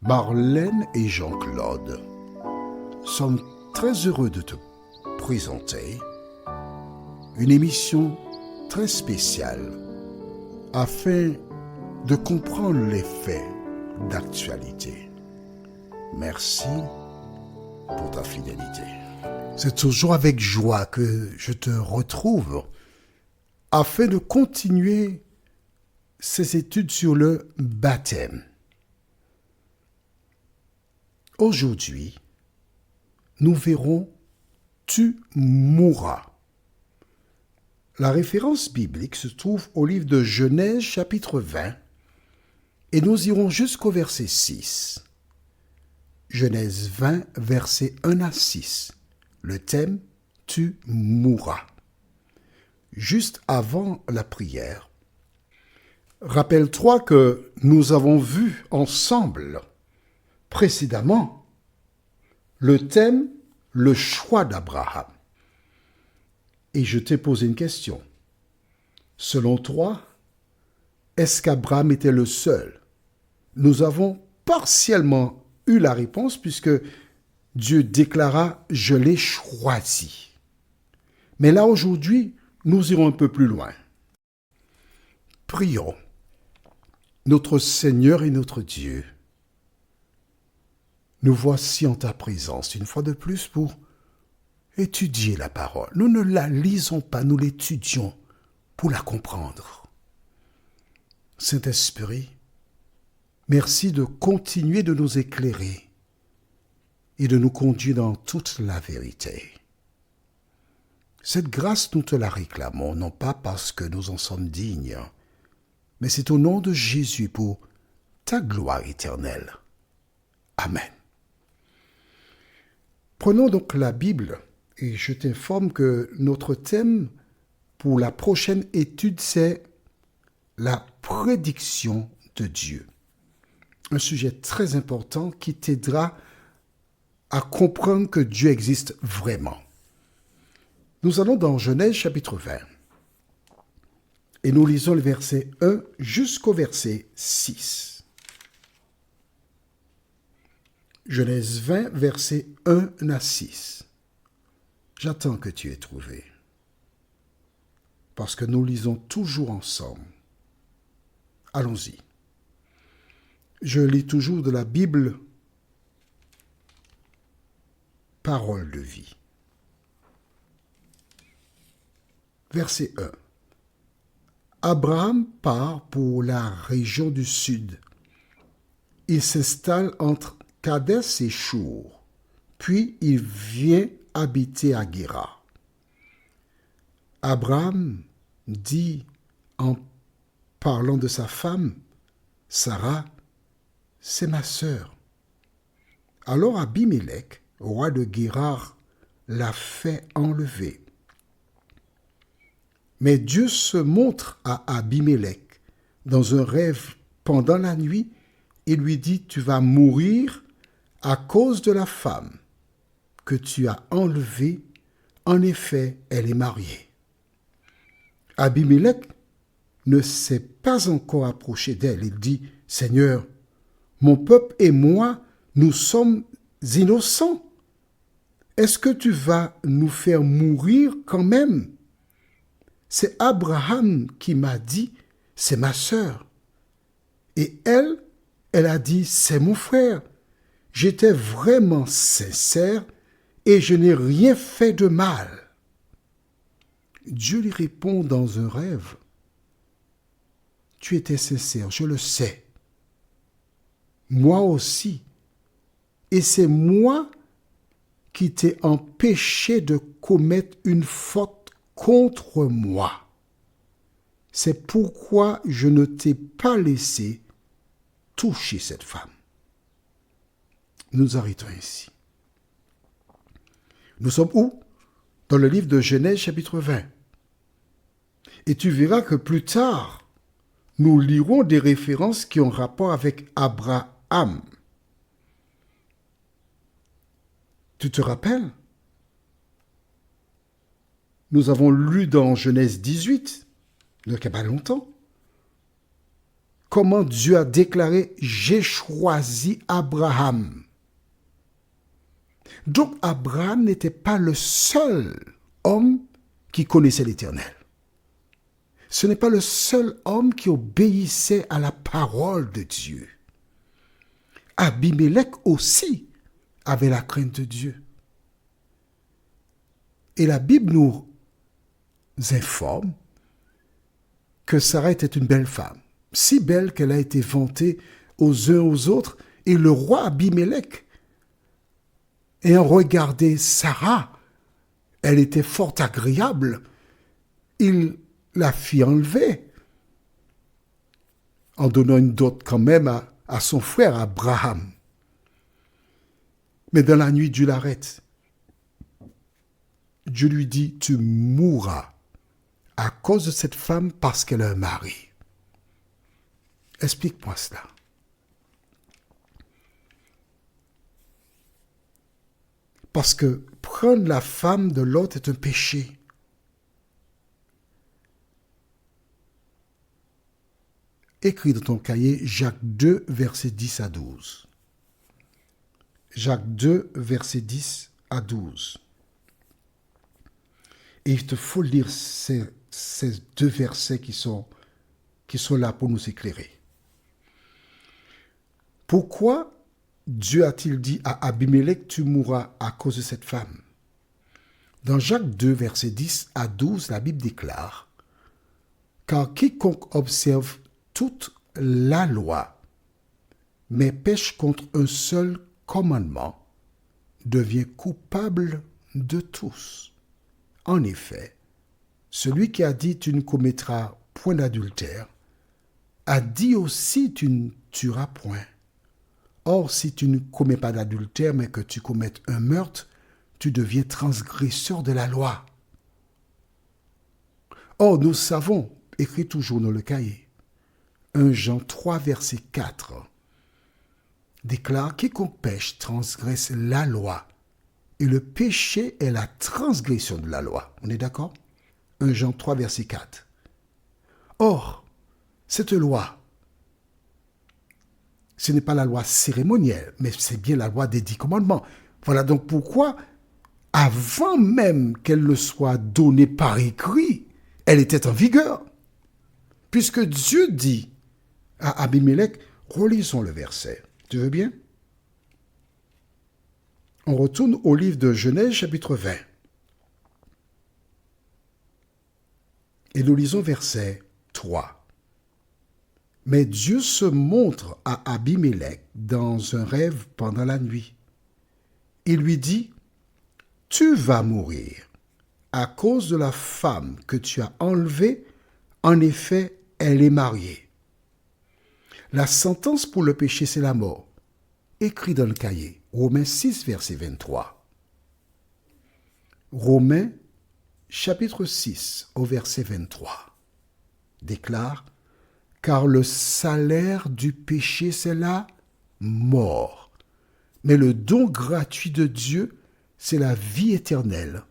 Marlène et Jean-Claude sommes très heureux de te présenter une émission très spéciale afin de comprendre les faits d'actualité. Merci pour ta fidélité. C'est toujours avec joie que je te retrouve afin de continuer ces études sur le baptême. Aujourd'hui, nous verrons « Tu mourras ». La référence biblique se trouve au livre de Genèse chapitre 20 et nous irons jusqu'au verset 6. Genèse 20, versets 1 à 6. Le thème « Tu mourras ». Juste avant la prière, rappelle-toi que nous avons vu ensemble précédemment le thème « Le choix d'Abraham ». Et je t'ai posé une question. Selon toi, est-ce qu'Abraham était le seul? Nous avons partiellement eu la réponse puisque Dieu déclara « Je l'ai choisi ». Mais là, aujourd'hui, nous irons un peu plus loin. Prions. Notre Seigneur et notre Dieu, nous voici en ta présence une fois de plus pour étudier la parole. Nous ne la lisons pas, nous l'étudions pour la comprendre. Saint-Esprit, merci de continuer de nous éclairer et de nous conduire dans toute la vérité. Cette grâce, nous te la réclamons, non pas parce que nous en sommes dignes, mais c'est au nom de Jésus pour ta gloire éternelle. Amen. Prenons donc la Bible et je t'informe que notre thème pour la prochaine étude, c'est la prédiction de Dieu. Un sujet très important qui t'aidera à comprendre que Dieu existe vraiment. Nous allons dans Genèse chapitre 20 et nous lisons le verset 1 jusqu'au verset 6. Genèse 20, verset 1 à 6. J'attends que tu aies trouvé, parce que nous lisons toujours ensemble. Allons-y. Je lis toujours de la Bible, Parole de vie. Verset 1. Abraham part pour la région du sud. Il s'installe entre Kadès et Chour, puis il vient habiter à Guérar. Abraham dit en parlant de sa femme, Sarah, c'est ma sœur. Alors Abimélec, roi de Guérar, l'a fait enlever. Mais Dieu se montre à Abimélec dans un rêve pendant la nuit et lui dit, tu vas mourir à cause de la femme que tu as enlevée. En effet, elle est mariée. Abimélec ne s'est pas encore approché d'elle. Il dit, Seigneur, mon peuple et moi, nous sommes innocents. Est-ce que tu vas nous faire mourir quand même? C'est Abraham qui m'a dit, c'est ma sœur. Et elle a dit, c'est mon frère. J'étais vraiment sincère et je n'ai rien fait de mal. Dieu lui répond dans un rêve, tu étais sincère, je le sais. Moi aussi. Et c'est moi qui t'ai empêché de commettre une faute contre moi. C'est pourquoi je ne t'ai pas laissé toucher cette femme. Nous arrêtons ici. Nous sommes où? Dans le livre de Genèse chapitre 20. Et tu verras que plus tard, nous lirons des références qui ont rapport avec Abraham. Tu te rappelles? Nous avons lu dans Genèse 18, donc il n'y a pas longtemps, comment Dieu a déclaré « J'ai choisi Abraham ». Donc Abraham n'était pas le seul homme qui connaissait l'Éternel. Ce n'est pas le seul homme qui obéissait à la parole de Dieu. Abimelech aussi avait la crainte de Dieu. Et la Bible nous informe que Sarah était une belle femme, si belle qu'elle a été vantée aux uns aux autres, et le roi Abimelech, ayant regardé Sarah, elle était fort agréable, il la fit enlever, en donnant une dot quand même à son frère Abraham. Mais dans la nuit, Dieu l'arrête. Dieu lui dit, tu mourras à cause de cette femme parce qu'elle a un mari. Explique-moi cela. Parce que prendre la femme de l'autre est un péché. Écris dans ton cahier Jacques 2, versets 10 à 12. Jacques 2, versets 10 à 12. Et il te faut lire ces deux versets qui sont là pour nous éclairer. Pourquoi Dieu a-t-il dit à Abimelech, tu mourras à cause de cette femme? Dans Jacques 2, versets 10 à 12, la Bible déclare, car quiconque observe toute la loi, mais pêche contre un seul commandement, devient coupable de tous. En effet, celui qui a dit tu ne commettras point d'adultère, a dit aussi tu ne tueras point. Or, si tu ne commets pas d'adultère, mais que tu commettes un meurtre, tu deviens transgresseur de la loi. Or, nous savons, écrit toujours dans le cahier, 1 Jean 3, verset 4, déclare « Quiconque pêche transgresse la loi, et le péché est la transgression de la loi. » On est d'accord? 1 Jean 3, verset 4. Or, cette loi, ce n'est pas la loi cérémonielle, mais c'est bien la loi des 10 commandements. Voilà donc pourquoi, avant même qu'elle ne soit donnée par écrit, elle était en vigueur. Puisque Dieu dit à Abimelech, relisons le verset. Tu veux bien? On retourne au livre de Genèse, chapitre 20. Et nous lisons verset 3. Mais Dieu se montre à Abimelech dans un rêve pendant la nuit. Il lui dit, « Tu vas mourir à cause de la femme que tu as enlevée. En effet, elle est mariée. La sentence pour le péché, c'est la mort. » Écrit dans le cahier, Romains 6, verset 23. Romains, chapitre 6, au verset 23, déclare, « Car le salaire du péché, c'est la mort. Mais le don gratuit de Dieu, c'est la vie éternelle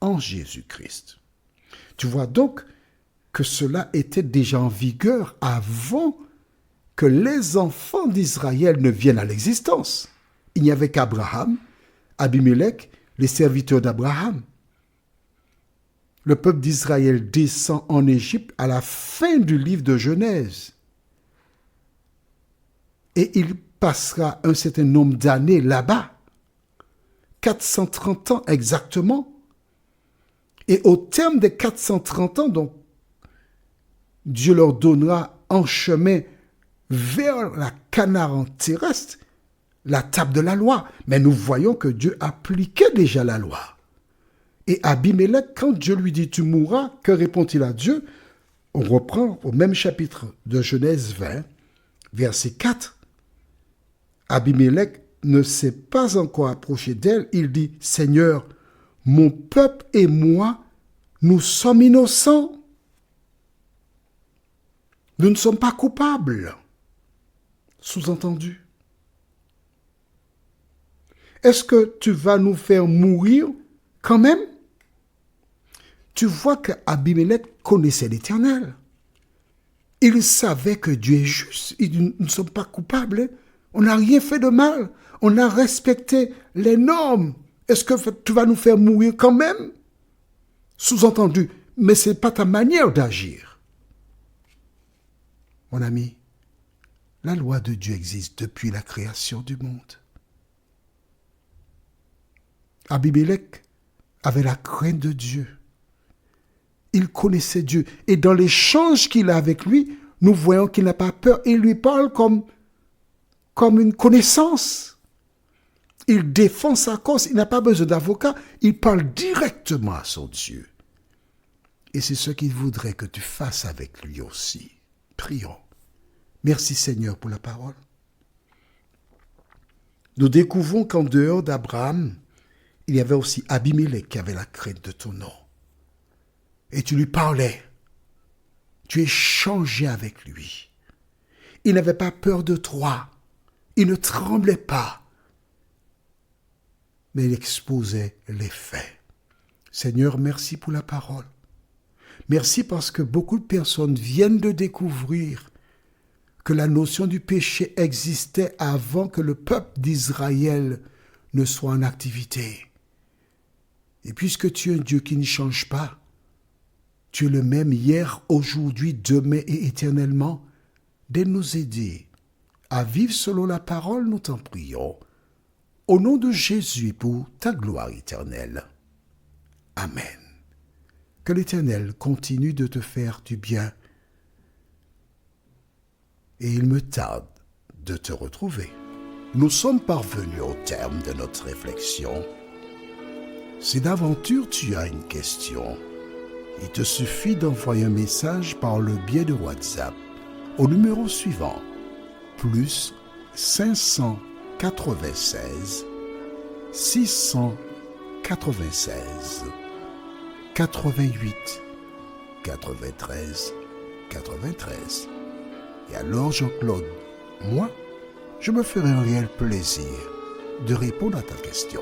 en Jésus-Christ. » Tu vois donc que cela était déjà en vigueur avant que les enfants d'Israël ne viennent à l'existence. Il n'y avait qu'Abraham, Abimelech, les serviteurs d'Abraham. Le peuple d'Israël descend en Égypte à la fin du livre de Genèse. Et il passera un certain nombre d'années là-bas, 430 ans exactement. Et au terme des 430 ans, donc, Dieu leur donnera en chemin vers la Canaan terrestre la table de la loi. Mais nous voyons que Dieu appliquait déjà la loi. Et Abimelech, quand Dieu lui dit « tu mourras », que répond-il à Dieu? On reprend au même chapitre de Genèse 20, verset 4. Abimelech ne s'est pas encore approché d'elle. Il dit « Seigneur, mon peuple et moi, nous sommes innocents. Nous ne sommes pas coupables. » Sous-entendu. Est-ce que tu vas nous faire mourir quand même? Tu vois qu'Abimelech connaissait l'Éternel. Il savait que Dieu est juste. Nous ne sommes pas coupables. On n'a rien fait de mal. On a respecté les normes. Est-ce que tu vas nous faire mourir quand même? Sous-entendu, mais ce n'est pas ta manière d'agir. Mon ami, la loi de Dieu existe depuis la création du monde. Abimelech avait la crainte de Dieu. Il connaissait Dieu. Et dans l'échange qu'il a avec lui, nous voyons qu'il n'a pas peur. Il lui parle comme une connaissance. Il défend sa cause. Il n'a pas besoin d'avocat. Il parle directement à son Dieu. Et c'est ce qu'il voudrait que tu fasses avec lui aussi. Prions. Merci Seigneur pour la parole. Nous découvrons qu'en dehors d'Abraham, il y avait aussi Abimelech qui avait la crainte de ton nom. Et tu lui parlais. Tu échangeais avec lui. Il n'avait pas peur de toi. Il ne tremblait pas. Mais il exposait les faits. Seigneur, merci pour la parole. Merci parce que beaucoup de personnes viennent de découvrir que la notion du péché existait avant que le peuple d'Israël ne soit en activité. Et puisque tu es un Dieu qui ne change pas, tu es le même hier, aujourd'hui, demain et éternellement, de nous aider à vivre selon la parole, nous t'en prions. Au nom de Jésus pour ta gloire éternelle. Amen. Que l'Éternel continue de te faire du bien. Et il me tarde de te retrouver. Nous sommes parvenus au terme de notre réflexion. Si d'aventure tu as une question, il te suffit d'envoyer un message par le biais de WhatsApp au numéro suivant, plus 596 696 88 93 93. Et alors Jean-Claude, moi, je me ferai un réel plaisir de répondre à ta question.